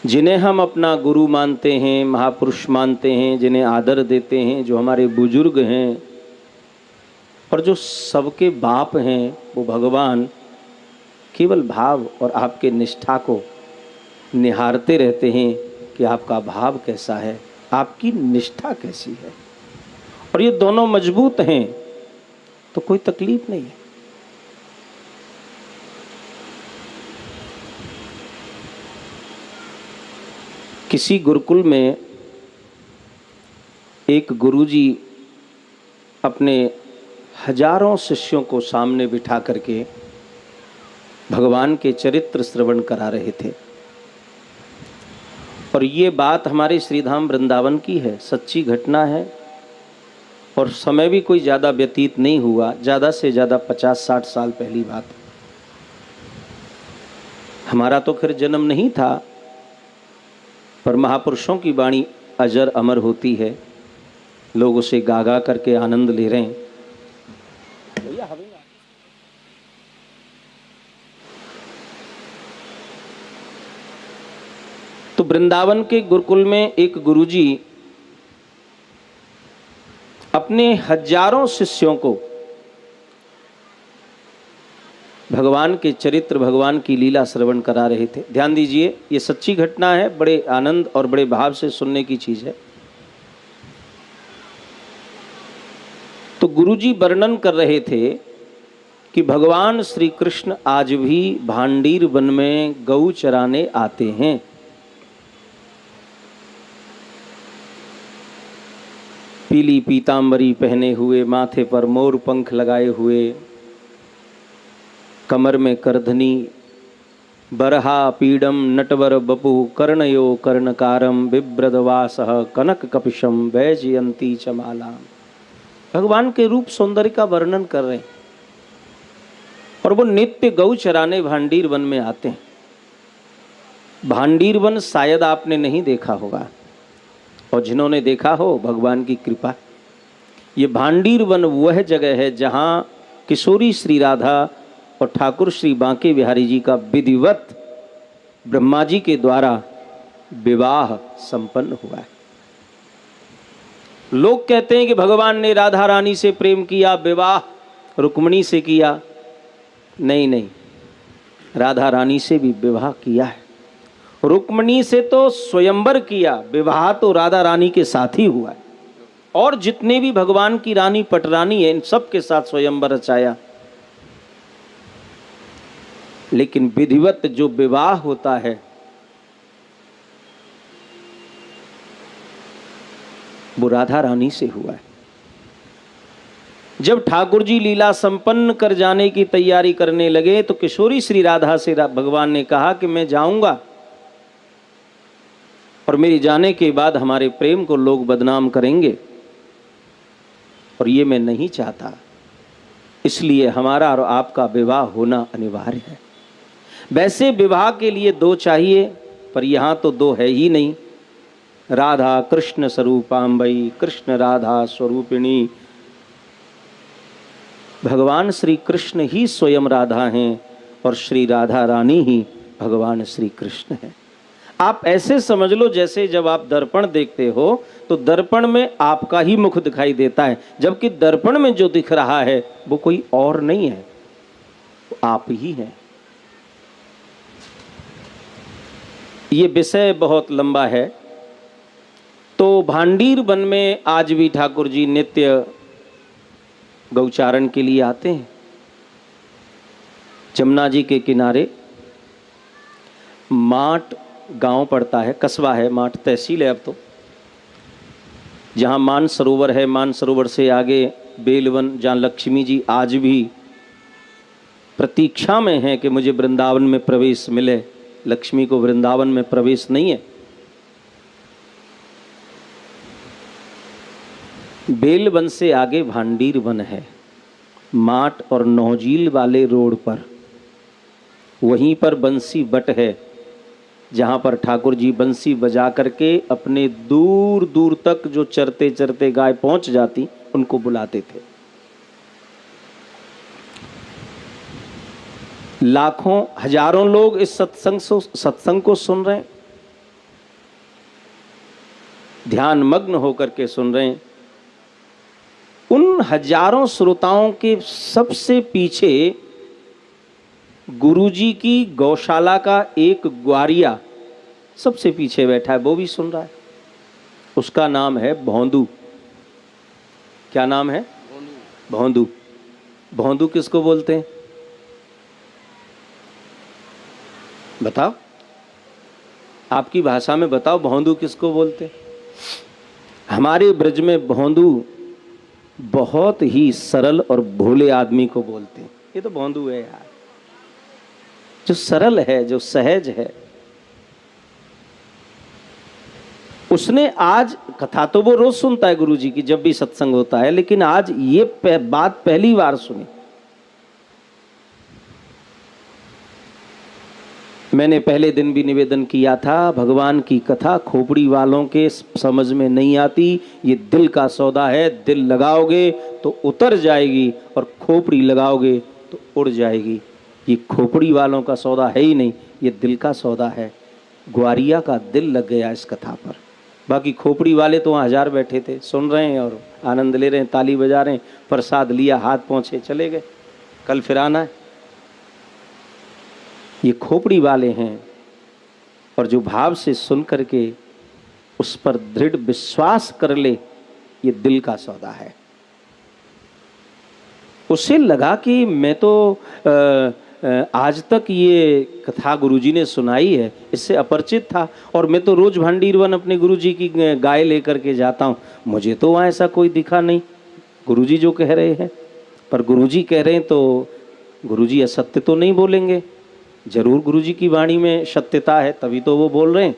जिन्हें हम अपना गुरु मानते हैं, महापुरुष मानते हैं, जिन्हें आदर देते हैं, जो हमारे बुजुर्ग हैं और जो सबके बाप हैं, वो भगवान केवल भाव और आपके निष्ठा को निहारते रहते हैं कि आपका भाव कैसा है, आपकी निष्ठा कैसी है। और ये दोनों मजबूत हैं तो कोई तकलीफ नहीं है। किसी गुरुकुल में एक गुरुजी अपने हजारों शिष्यों को सामने बिठा करके भगवान के चरित्र श्रवण करा रहे थे। और ये बात हमारे श्रीधाम वृंदावन की है, सच्ची घटना है। और समय भी कोई ज़्यादा व्यतीत नहीं हुआ, ज़्यादा से ज़्यादा 50-60 साल पहली बात। हमारा तो खैर जन्म नहीं था, पर महापुरुषों की वाणी अजर अमर होती है, लोग उसे गा गा करके आनंद ले रहे हैं। तो वृंदावन के गुरुकुल में एक गुरुजी अपने हजारों शिष्यों को भगवान के चरित्र, भगवान की लीला श्रवण करा रहे थे। ध्यान दीजिए, ये सच्ची घटना है, बड़े आनंद और बड़े भाव से सुनने की चीज है। तो गुरुजी वर्णन कर रहे थे कि भगवान श्री कृष्ण आज भी भांडीर वन में गौ चराने आते हैं। पीली पीतांबरी पहने हुए, माथे पर मोर पंख लगाए हुए, कमर में करधनी, बरहा पीडम नटवर बपु कर्णयो कर्णकारम बिभ्रदवासः कनक कपिशम वैजयंती चमाला। भगवान के रूप सौंदर्य का वर्णन कर रहे हैं। और वो नित्य गौ चराने भांडीर वन में आते हैं। भांडीर वन शायद आपने नहीं देखा होगा, और जिन्होंने देखा हो भगवान की कृपा। ये भांडीर वन वह जगह है जहाँ किशोरी श्री राधा और ठाकुर श्री बांके बिहारी जी का विधिवत ब्रह्मा जी के द्वारा विवाह संपन्न हुआ है। लोग कहते हैं कि भगवान ने राधा रानी से प्रेम किया, विवाह रुक्मिणी से किया। नहीं नहीं, राधा रानी से भी विवाह किया है। रुक्मिणी से तो स्वयंवर किया, विवाह तो राधा रानी के साथ ही हुआ है। और जितने भी भगवान की रानी पटरानी है, इन सब के साथ स्वयंवर रचाया। लेकिन विधिवत जो विवाह होता है वो राधा रानी से हुआ है। जब ठाकुर जी लीला संपन्न कर जाने की तैयारी करने लगे तो किशोरी श्री राधा से भगवान ने कहा कि मैं जाऊंगा और मेरे जाने के बाद हमारे प्रेम को लोग बदनाम करेंगे, और ये मैं नहीं चाहता। इसलिए हमारा और आपका विवाह होना अनिवार्य है। वैसे विवाह के लिए दो चाहिए, पर यहाँ तो दो है ही नहीं। राधा कृष्ण स्वरूपाम्बई, कृष्ण राधा स्वरूपिणी। भगवान श्री कृष्ण ही स्वयं राधा हैं और श्री राधा रानी ही भगवान श्री कृष्ण हैं। आप ऐसे समझ लो जैसे जब आप दर्पण देखते हो तो दर्पण में आपका ही मुख दिखाई देता है, जबकि दर्पण में जो दिख रहा है वो कोई और नहीं है, वो आप ही हैं। ये विषय बहुत लंबा है। तो भांडीर वन में आज भी ठाकुर जी नित्य गौचारण के लिए आते हैं। जमुना जी के किनारे माट गांव पड़ता है, कस्बा है, माट तहसील है अब तो, जहाँ मान सरोवर है। मान सरोवर से आगे बेलवन, जहाँ लक्ष्मी जी आज भी प्रतीक्षा में हैं कि मुझे वृंदावन में प्रवेश मिले। लक्ष्मी को वृंदावन में प्रवेश नहीं है। बेलवन से आगे भांडीर वन है, माट और नौजील वाले रोड पर। वहीं पर बंसी बट है, जहाँ पर ठाकुर जी बंसी बजा करके अपने दूर दूर तक जो चरते चरते गाय पहुंच जाती उनको बुलाते थे। लाखों हजारों लोग इस सत्संग को सुन रहे हैं। ध्यान मग्न होकर के सुन रहे हैं। उन हजारों श्रोताओं के सबसे पीछे गुरुजी की गौशाला का एक ग्वारिया सबसे पीछे बैठा है, वो भी सुन रहा है। उसका नाम है भौंदू। क्या नाम है? भौंदू। भौंदू किसको बोलते हैं बताओ, आपकी भाषा में बताओ, भौंदू किसको बोलते हैं? हमारे ब्रज में भौंदू बहुत ही सरल और भोले आदमी को बोलते हैं। ये तो भौंदू है यार, जो सरल है, जो सहज है। उसने आज, कथा तो वो रोज सुनता है गुरुजी की जब भी सत्संग होता है, लेकिन आज ये बात पहली बार सुनी। मैंने पहले दिन भी निवेदन किया था, भगवान की कथा खोपड़ी वालों के समझ में नहीं आती। ये दिल का सौदा है, दिल लगाओगे तो उतर जाएगी और खोपड़ी लगाओगे तो उड़ जाएगी। ये खोपड़ी वालों का सौदा है ही नहीं, ये दिल का सौदा है। ग्वारिया का दिल लग गया इस कथा पर। बाकी खोपड़ी वाले तो वहाँ 1000 बैठे थे, सुन रहे हैं और आनंद ले रहे हैं, ताली बजा रहे हैं, प्रसाद लिया, हाथ पहुँचे, चले गए, कल फिर आना है। ये खोपड़ी वाले हैं, और जो भाव से सुन करके उस पर दृढ़ विश्वास कर ले, ये दिल का सौदा है। उसे लगा कि मैं तो आज तक ये कथा गुरुजी ने सुनाई है, इससे अपरिचित था, और मैं तो रोज भंडीरवन अपने गुरुजी की गाय लेकर के जाता हूँ, मुझे तो वहाँ ऐसा कोई दिखा नहीं गुरुजी जो कह रहे हैं। पर गुरुजी कह रहे हैं तो गुरुजी असत्य तो नहीं बोलेंगे, जरूर गुरुजी की वाणी में सत्यता है, तभी तो वो बोल रहे हैं।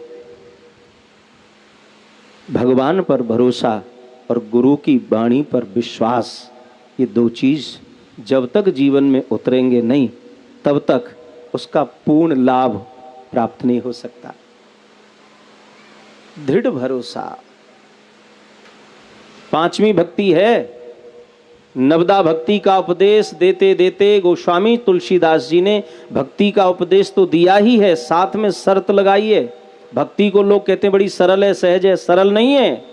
भगवान पर भरोसा और गुरु की वाणी पर विश्वास, ये दो चीज जब तक जीवन में उतरेंगे नहीं, तब तक उसका पूर्ण लाभ प्राप्त नहीं हो सकता। दृढ़ भरोसा। 5वीं भक्ति है, नवदा भक्ति का उपदेश देते देते गोस्वामी तुलसीदास जी ने भक्ति का उपदेश तो दिया ही है, साथ में शर्त लगाई है। भक्ति को लोग कहते हैं बड़ी सरल है, सहज है, सरल नहीं है,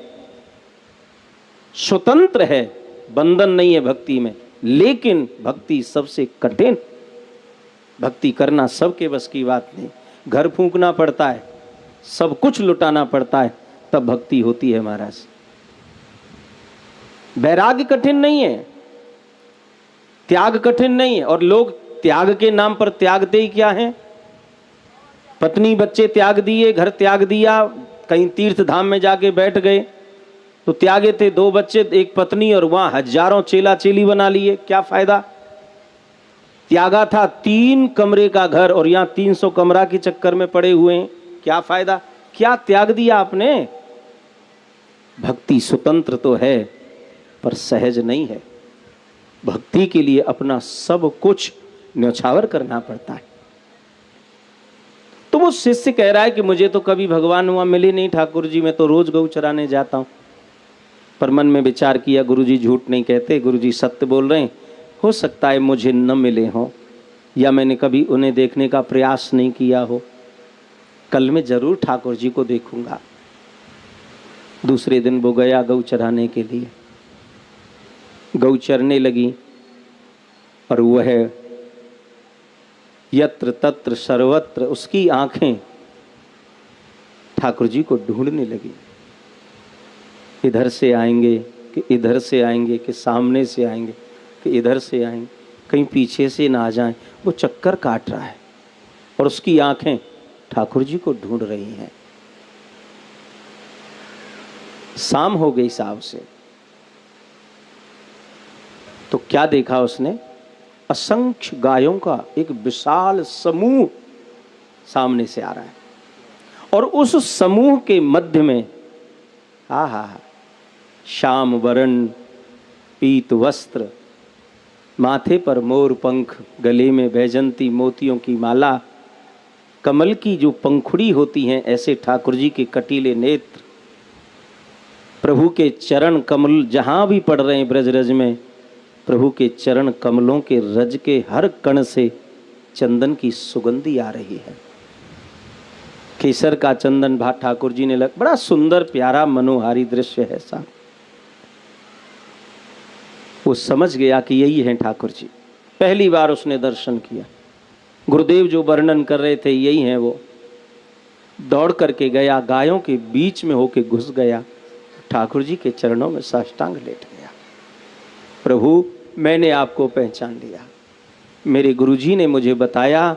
स्वतंत्र है, बंधन नहीं है भक्ति में। लेकिन भक्ति सबसे कठिन, भक्ति करना सबके बस की बात नहीं। घर फूंकना पड़ता है, सब कुछ लुटाना पड़ता है, तब भक्ति होती है महाराज। वैराग्य कठिन नहीं है, त्याग कठिन नहीं है। और लोग त्याग के नाम पर त्यागते ही क्या है? पत्नी बच्चे त्याग दिए, घर त्याग दिया, कहीं तीर्थ धाम में जाके बैठ गए तो त्यागे थे 2 बच्चे 1 पत्नी, और वहां हजारों चेला चेली बना लिए, क्या फायदा? त्यागा था 3 कमरे का घर और यहाँ 300 कमरा के चक्कर में पड़े हुए हैं, क्या फायदा? क्या त्याग दिया आपने? भक्ति स्वतंत्र तो है पर सहज नहीं है। भक्ति के लिए अपना सब कुछ न्यौछावर करना पड़ता है। तो वो शिष्य कह रहा है कि मुझे तो कभी भगवान वहां मिले नहीं ठाकुर जी, मैं तो रोज गऊ चराने जाता हूं। पर मन में विचार किया गुरुजी झूठ नहीं कहते, गुरुजी सत्य बोल रहे हैं। हो सकता है मुझे न मिले हो, या मैंने कभी उन्हें देखने का प्रयास नहीं किया हो। कल मैं जरूर ठाकुर जी को देखूंगा। दूसरे दिन वो गया गऊ चराने के लिए, गऊ चरने लगी और वह यत्र तत्र सर्वत्र उसकी आंखें ठाकुर जी को ढूंढने लगी। इधर से आएंगे कि इधर से आएंगे, कि सामने से आएंगे कि इधर से आएंगे, कहीं पीछे से ना आ जाएं। वो चक्कर काट रहा है और उसकी आंखें ठाकुर जी को ढूंढ रही हैं। शाम हो गई साहब से, तो क्या देखा उसने? असंख्य गायों का एक विशाल समूह सामने से आ रहा है, और उस समूह के मध्य में श्याम वर्ण पीत वस्त्र, माथे पर मोर पंख, गले में वैजंती मोतियों की माला, कमल की जो पंखुड़ी होती हैं ऐसे ठाकुर जी के कटीले नेत्र, प्रभु के चरण कमल जहां भी पड़ रहे हैं ब्रजरज में, प्रभु के चरण कमलों के रज के हर कण से चंदन की सुगंधी आ रही है। केसर का चंदन भात ठाकुर जी ने लग, बड़ा सुंदर प्यारा मनोहारी दृश्य है साहब। वो समझ गया कि यही है ठाकुर जी। पहली बार उसने दर्शन किया। गुरुदेव जो वर्णन कर रहे थे यही है वो। दौड़ करके गया, गायों के बीच में होके घुस गया, ठाकुर जी के चरणों में साष्टांग लेट गया। प्रभु, मैंने आपको पहचान लिया, मेरे गुरुजी ने मुझे बताया,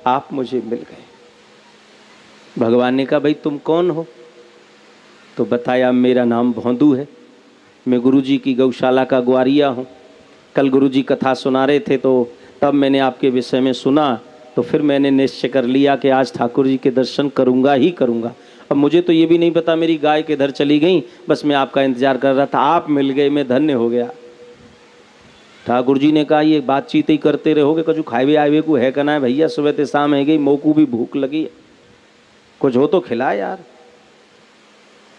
आप मुझे मिल गए। भगवान ने कहा, भाई तुम कौन हो? तो बताया, मेरा नाम भौंदू है, मैं गुरुजी की गौशाला का ग्वारिया हूँ। कल गुरुजी कथा सुना रहे थे तो तब मैंने आपके विषय में सुना, तो फिर मैंने निश्चय कर लिया कि आज ठाकुर जी के दर्शन करूँगा ही करूँगा। अब मुझे तो ये भी नहीं पता मेरी गाय किधर चली गई, बस मैं आपका इंतजार कर रहा था, आप मिल गए, मैं धन्य हो गया। ठाकुर जी ने कहा, ये बातचीत ही करते रहोगे, कछु खाए आए को है कहना है भैया, सुबह से शाम है गई, मोकू भी भूख लगी है, कुछ हो तो खिला यार।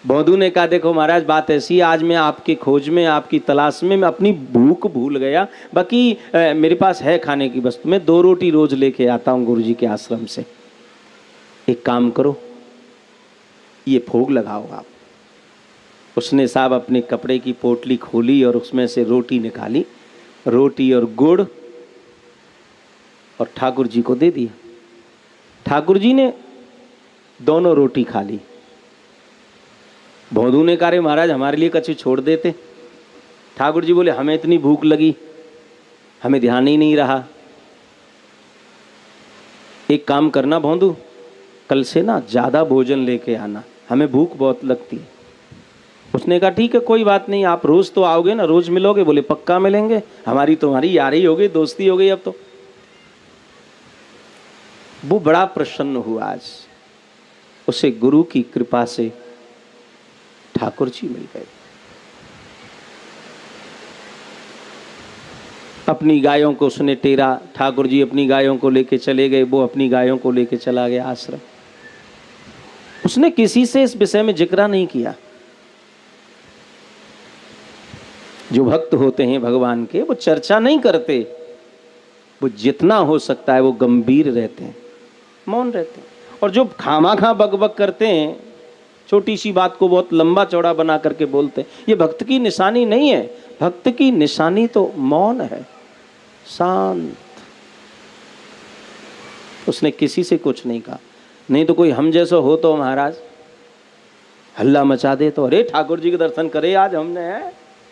बौद्धू ने कहा, देखो महाराज बात ऐसी है, आज मैं आपकी खोज में, आपकी तलाश में, मैं अपनी भूख भूल गया, बाकी मेरे पास है खाने की वस्तु, मैं 2 रोटी रोज लेके आता हूँ गुरु जी के आश्रम से। एक काम करो, ये भोग लगाओ आप। उसने साहब अपने कपड़े की पोटली खोली और उसमें से रोटी निकाली, रोटी और गुड़, और ठाकुर जी को दे दिया। ठाकुर जी ने दोनों रोटी खा ली। भौंदू ने कहा, महाराज हमारे लिए कछु छोड़ देते। ठाकुर जी बोले, हमें इतनी भूख लगी, हमें ध्यान ही नहीं रहा। एक काम करना भौंदू, कल से ना ज्यादा भोजन लेके आना, हमें भूख बहुत लगती है। उसने कहा, ठीक है कोई बात नहीं, आप रोज तो आओगे ना, रोज मिलोगे? बोले, पक्का मिलेंगे, हमारी तुम्हारी यारी हो गई, दोस्ती हो गई अब तो। वो बड़ा प्रसन्न हुआ आज, उसे गुरु की कृपा से ठाकुर जी मिल गए। अपनी गायों को उसने टेरा, ठाकुर जी अपनी गायों को लेके चले गए, वो अपनी गायों को लेके चला गया आश्रम। उसने किसी से इस विषय में जिक्र नहीं किया। जो भक्त होते हैं भगवान के, वो चर्चा नहीं करते, वो जितना हो सकता है वो गंभीर रहते हैं, मौन रहते हैं। और जो खामाखा बकबक करते हैं, छोटी सी बात को बहुत लंबा चौड़ा बना करके बोलते हैं, ये भक्त की निशानी नहीं है। भक्त की निशानी तो मौन है, शांत। उसने किसी से कुछ नहीं कहा। नहीं तो कोई हम जैसा हो तो महाराज हल्ला मचा दे, तो अरे ठाकुर जी के दर्शन करे आज हमने,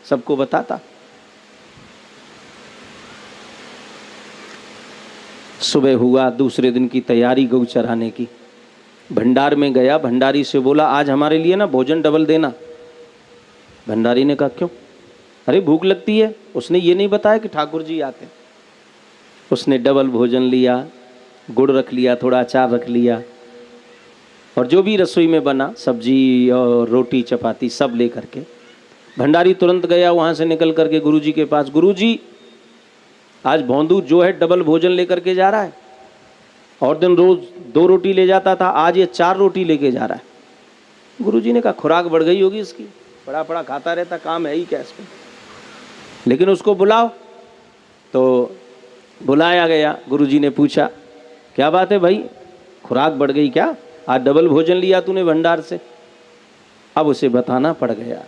सबको बताता। सुबह हुआ, दूसरे दिन की तैयारी गौ चराने की। भंडार में गया, भंडारी से बोला, आज हमारे लिए ना भोजन डबल देना। भंडारी ने कहा, क्यों? अरे भूख लगती है। उसने ये नहीं बताया कि ठाकुर जी आते। उसने डबल भोजन लिया, गुड़ रख लिया, थोड़ा अचार रख लिया, और जो भी रसोई में बना, सब्जी और रोटी चपाती सब ले करके भंडारी तुरंत गया। वहां से निकल करके गुरु जी के पास, गुरु जी आज भौंदू जो है डबल भोजन लेकर के जा रहा है, और दिन रोज 2 रोटी ले जाता था, आज ये 4 रोटी लेके जा रहा है। गुरुजी ने कहा, खुराक बढ़ गई होगी इसकी, बड़ा बड़ा खाता रहता, काम है ही क्या इसमें, लेकिन उसको बुलाओ। तो बुलाया गया। गुरुजी ने पूछा, क्या बात है भाई, खुराक बढ़ गई क्या? आज डबल भोजन लिया तूने भंडार से? अब उसे बताना पड़ गया,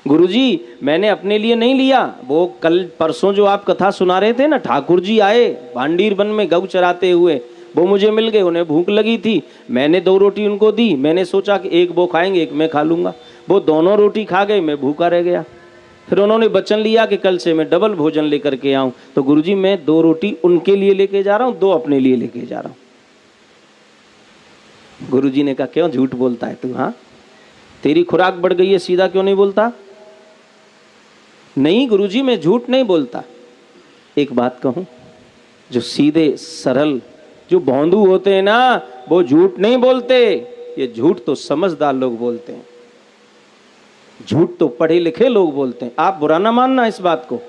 गुरुजी मैंने अपने लिए नहीं लिया, वो कल परसों जो आप कथा सुना रहे थे ना, ठाकुर जी आए भांडीर वन में गौ चराते हुए, वो मुझे मिल गए, उन्हें भूख लगी थी, मैंने 2 रोटी उनको दी, मैंने सोचा कि एक वो खाएंगे एक मैं खा लूँगा, वो दोनों रोटी खा गए, मैं भूखा रह गया। फिर उन्होंने वचन लिया कि कल से मैं डबल भोजन लेकर के आऊँ, तो गुरुजी मैं 2 रोटी उनके लिए लेके जा रहा हूँ, 2 अपने लिए लेके जा रहा हूँ। गुरुजी ने कहा, क्यों झूठ बोलता है तू? हाँ, तेरी खुराक बढ़ गई है, सीधा क्यों नहीं बोलता? नहीं गुरुजी मैं झूठ नहीं बोलता। एक बात कहूं, जो सीधे सरल जो भौंदू होते हैं ना, वो झूठ नहीं बोलते, ये झूठ तो समझदार लोग बोलते हैं, झूठ तो पढ़े लिखे लोग बोलते हैं। आप बुरा ना मानना इस बात को,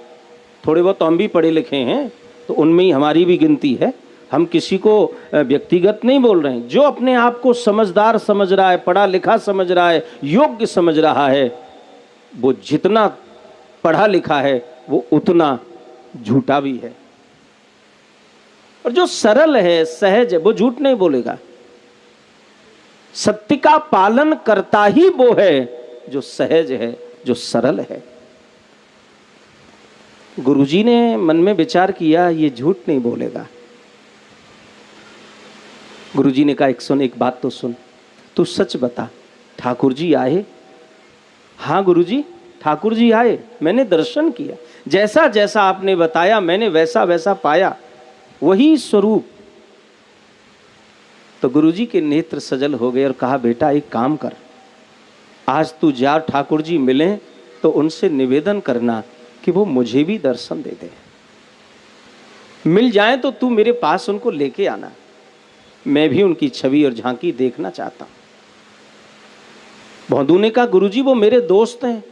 थोड़े बहुत तो हम भी पढ़े लिखे हैं, तो उनमें ही हमारी भी गिनती है, हम किसी को व्यक्तिगत नहीं बोल रहे हैं। जो अपने आप को समझदार समझ रहा है, पढ़ा लिखा समझ रहा है, योग्य समझ रहा है, वो जितना पढ़ा लिखा है वो उतना झूठा भी है। और जो सरल है, सहज है, वो झूठ नहीं बोलेगा। सत्य का पालन करता ही वो है जो सहज है, जो सरल है। गुरुजी ने मन में विचार किया, ये झूठ नहीं बोलेगा। गुरुजी ने कहा, एक बात तो सुन, तू सच बता, ठाकुर जी आए? हाँ गुरुजी, ठाकुर जी आए, मैंने दर्शन किया, जैसा जैसा आपने बताया मैंने वैसा वैसा पाया, वही स्वरूप। तो गुरुजी के नेत्र सजल हो गए और कहा, बेटा एक काम कर, आज तू जा, ठाकुर जी मिले तो उनसे निवेदन करना कि वो मुझे भी दर्शन दे दे। मिल जाए तो तू मेरे पास उनको लेके आना, मैं भी उनकी छवि और झांकी देखना चाहता हूं। भौंदू ने कहा, गुरुजी वो मेरे दोस्त हैं,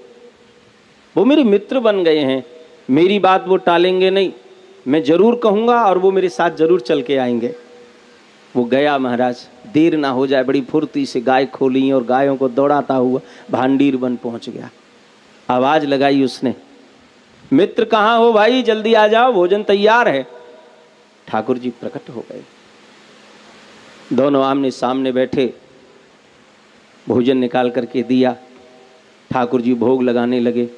वो मेरे मित्र बन गए हैं, मेरी बात वो टालेंगे नहीं, मैं जरूर कहूंगा और वो मेरे साथ जरूर चल के आएंगे। वो गया महाराज, देर ना हो जाए, बड़ी फुर्ती से गाय खोली और गायों को दौड़ाता हुआ भांडीर बन पहुंच गया। आवाज लगाई उसने, मित्र कहाँ हो भाई, जल्दी आ जाओ, भोजन तैयार है। ठाकुर जी प्रकट हो गए, दोनों आमने सामने बैठे, भोजन निकाल करके दिया। ठाकुर जी भोग लगाने लगे,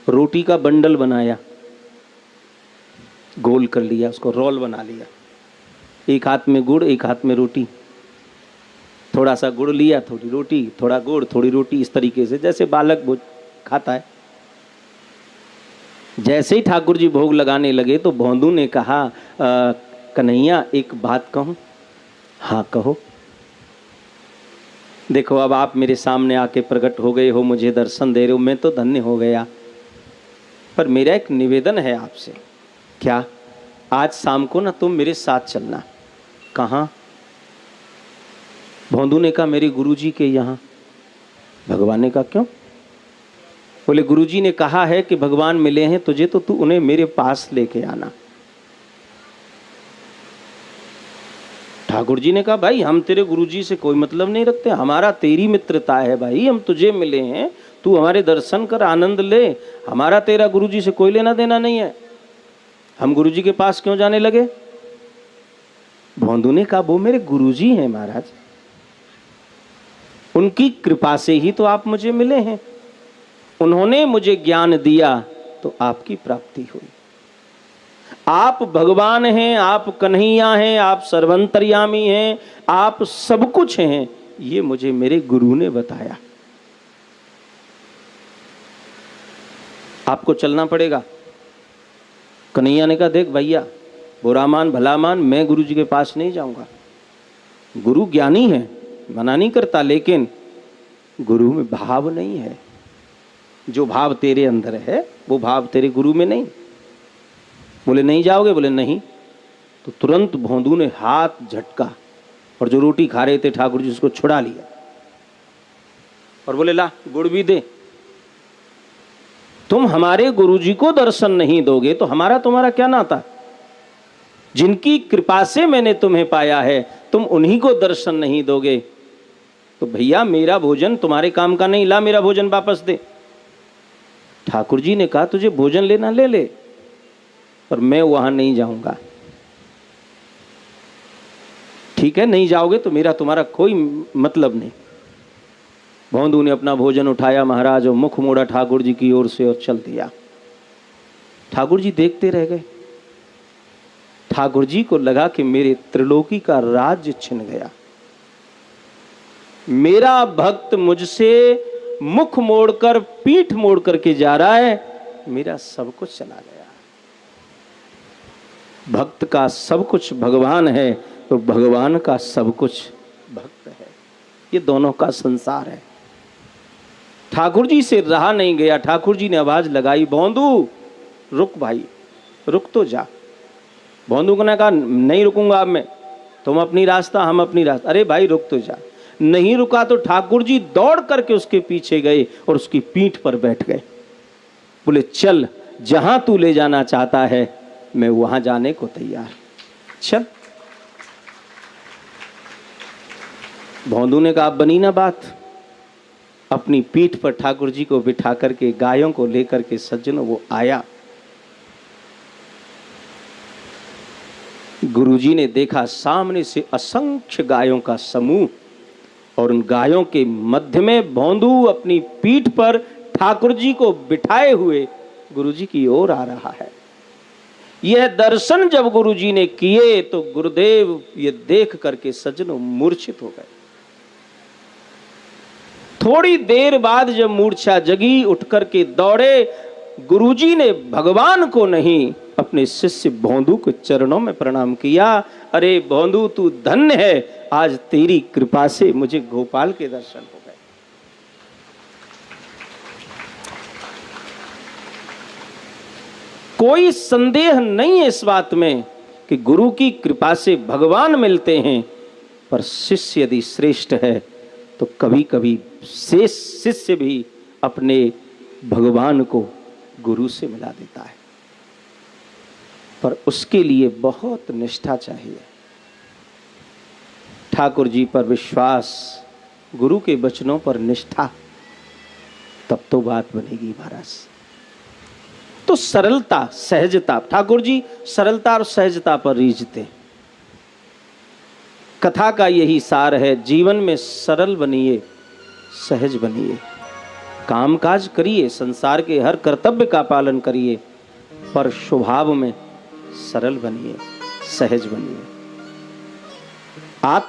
रोटी का बंडल बनाया, गोल कर लिया, उसको रोल बना लिया, एक हाथ में गुड़ एक हाथ में रोटी, थोड़ा सा गुड़ लिया, थोड़ी रोटी, थोड़ा गुड़ थोड़ी रोटी, इस तरीके से जैसे बालक भोज खाता है। जैसे ही ठाकुर जी भोग लगाने लगे तो भौंदू ने कहा, कन्हैया एक बात कहूं? हाँ कहो। देखो अब आप मेरे सामने आके प्रकट हो गए हो, मुझे दर्शन दे रहे हो, मैं तो धन्य हो गया, पर मेरा एक निवेदन है आपसे। क्या? आज शाम को ना तुम मेरे साथ चलना। कहाँ? भौंदू ने कहा, मेरे गुरुजी के यहाँ। भगवान ने कहा, क्यों? बोले, गुरुजी ने कहा है कि भगवान मिले हैं तुझे, तो तू उन्हें मेरे पास लेके आना। ठाकुर जी ने कहा, भाई हम तेरे गुरुजी से कोई मतलब नहीं रखते, हमारा तेरी मित्रता है भाई, हम तुझे मिले हैं, तू हमारे दर्शन कर, आनंद ले, हमारा तेरा गुरुजी से कोई लेना देना नहीं है, हम गुरुजी के पास क्यों जाने लगे? भौंदू ने कहा, वो मेरे गुरुजी हैं महाराज, उनकी कृपा से ही तो आप मुझे मिले हैं, उन्होंने मुझे ज्ञान दिया तो आपकी प्राप्ति हुई। आप भगवान हैं, आप कन्हैया हैं, आप सर्वंतर्यामी हैं, आप सब कुछ हैं, ये मुझे मेरे गुरु ने बताया। आपको चलना पड़ेगा। कन्हैया ने कहा, देख भैया, बुरा मान भला मान, मैं गुरु जी के पास नहीं जाऊंगा। गुरु ज्ञानी है, मना नहीं करता, लेकिन गुरु में भाव नहीं है, जो भाव तेरे अंदर है वो भाव तेरे गुरु में नहीं। बोले, नहीं जाओगे? बोले, नहीं। तो तुरंत भौंदू ने हाथ झटका और जो रोटी खा रहे थे ठाकुर जी उसको छुड़ा लिया और बोले, ला गुड़ भी दे। तुम हमारे गुरुजी को दर्शन नहीं दोगे तो हमारा तुम्हारा क्या नाता? जिनकी कृपा से मैंने तुम्हें पाया है, तुम उन्हीं को दर्शन नहीं दोगे तो भैया मेरा भोजन तुम्हारे काम का नहीं, ला मेरा भोजन वापस दे। ठाकुर जी ने कहा, तुझे भोजन लेना ले ले, पर मैं वहां नहीं जाऊंगा। ठीक है, नहीं जाओगे तो मेरा तुम्हारा कोई मतलब नहीं। भौंदू ने अपना भोजन उठाया महाराज और मुख मोड़ा ठाकुर जी की ओर से और चल दिया। ठाकुर जी देखते रह गए। ठाकुर जी को लगा कि मेरे त्रिलोकी का राज्य छिन गया, मेरा भक्त मुझसे मुख मोड़कर पीठ मोड़ करके जा रहा है, मेरा सब कुछ चला गया। भक्त का सब कुछ भगवान है तो भगवान का सब कुछ भक्त है, ये दोनों का संसार है। ठाकुर जी से रहा नहीं गया। ठाकुर जी ने आवाज लगाई, भौंदू रुक भाई, रुक तो जा। भौंदू ने कहा, नहीं रुकूंगा अब मैं, तुम अपनी रास्ता हम अपनी रास्ता। अरे भाई रुक तो जा। नहीं रुका तो ठाकुर जी दौड़ करके उसके पीछे गए और उसकी पीठ पर बैठ गए। बोले, चल जहां तू ले जाना चाहता है मैं वहां जाने को तैयार, चल। भौंदू ने कहा, बनी ना बात। अपनी पीठ पर ठाकुर जी को बिठा करके गायों को लेकर के सज्जनों वो आया। गुरुजी ने देखा सामने से असंख्य गायों का समूह और उन गायों के मध्य में भोंदू अपनी पीठ पर ठाकुर जी को बिठाए हुए गुरु जी की ओर आ रहा है। यह दर्शन जब गुरु जी ने किए तो गुरुदेव ये देख करके सज्जनों मूर्छित हो गए। थोड़ी देर बाद जब मूर्छा जगी, उठ करके दौड़े, गुरुजी ने भगवान को नहीं अपने शिष्य भोंदू के चरणों में प्रणाम किया। अरे भोंदू तू धन्य है, आज तेरी कृपा से मुझे गोपाल के दर्शन हो गए। कोई संदेह नहीं है इस बात में कि गुरु की कृपा से भगवान मिलते हैं, पर शिष्य यदि श्रेष्ठ है तो कभी कभी शेष शिष्य भी अपने भगवान को गुरु से मिला देता है, पर उसके लिए बहुत निष्ठा चाहिए। ठाकुर जी पर विश्वास, गुरु के वचनों पर निष्ठा, तब तो बात बनेगी महाराज। तो सरलता, सहजता, ठाकुर जी सरलता और सहजता पर रीझते। कथा का यही सार है, जीवन में सरल बनिए, सहज बनिए, कामकाज करिए, संसार के हर कर्तव्य का पालन करिए, पर स्वभाव में सरल बनिए, सहज बनिए। आत्म